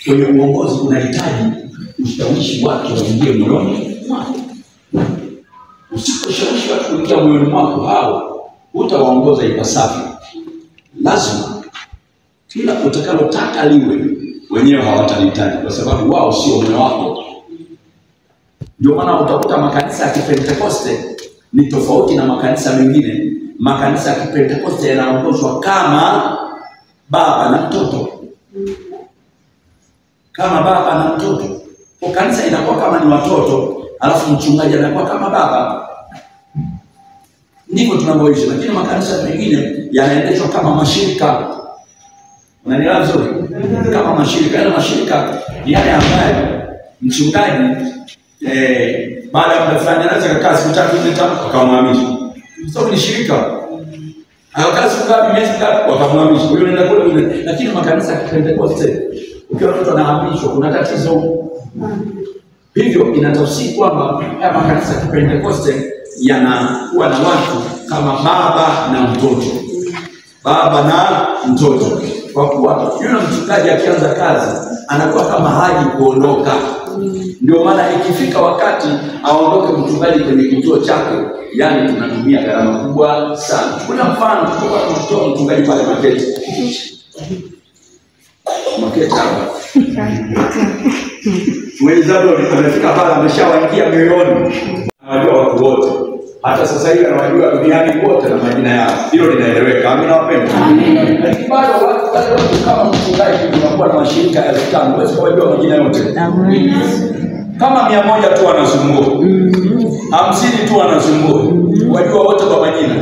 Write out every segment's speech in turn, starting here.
Kwenye uongozi unahitaji ushawishi wake waingie moyoni mwako. Usiposhawishi watu kuingia moyoni mwako, hao utawaongoza ipasavyo. Lazima kila utakalotaka liwe wenyewe hawatalihitaji, kwa sababu wao sio moyo wako. Ndio maana utakuta makanisa ya Kipentekoste ni tofauti na makanisa mengine. Makanisa ya Kipentekoste yanaongozwa kama baba na mtoto. Kama baba na mtoto. Kwa kanisa inakuwa kama ni watoto, alafu mchungaji anakuwa kama baba. Ndivyo tunavyoishi. Lakini makanisa mengine yanaendeshwa kama mashirika. Unanielewa vizuri? Kama mashirika. Yale mashirika yale ambayo mchungaji baada ya muda fulani anaweza kukaa siku 3-4 akamhamisha. Sababu ni shirika. Akakaa siku ngapi, miezi ngapi, wakamhamisha. Huyo anaenda kule. Lakini makanisa ya Pentecoste ukiwa mtu anahamishwa kuna tatizo. Hivyo inatafsiri kwamba haya makanisa ya Pentecoste yanakuwa na watu kama baba na mtoto. Baba na mtoto. Kwa kuwa yule mchungaji akianza kazi anakuwa kama haji kuondoka. Ndio maana ikifika wakati aondoke mchungaji kwenye kituo chake, yani tunatumia gharama kubwa sana. Kuna mfano kutoka kwa mchungaji pale Makete. Makete hapa. Mwenzao amefika pale ameshawaingia milioni. Anajua watu wote. Hata sasa hivi anawajua duniani wote na majina yao. Hilo linaeleweka. Amina wapendwa. Lakini bado watu kama mchungaji tunakuwa na mashirika ya 500, huwezi kujua majina yote. Kama 100 tu wanasumbua. 50 tu wanasumbua. Wajua wote kwa majina.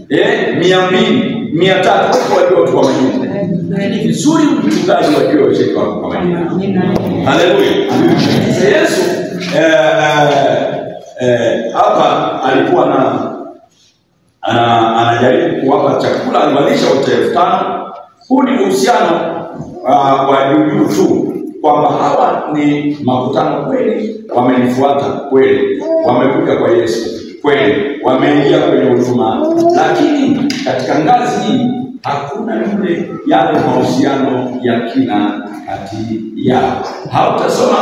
200, 300 wote wajua wote kwa majina. Ni vizuri mchungaji wajue wote kwa majina. Haleluya. Yesu hapa alikuwa anajaribu kuwapa chakula, aliwalisha wote 5,000. Huu ni uhusiano wa juu tu, kwamba hawa ni makutano kweli, wamenifuata kweli, wamekuja kwa Yesu kweli, wameingia kwenye huduma. Lakini katika ngazi hii hakuna yule yale mahusiano ya kina kati yao. Hautasoma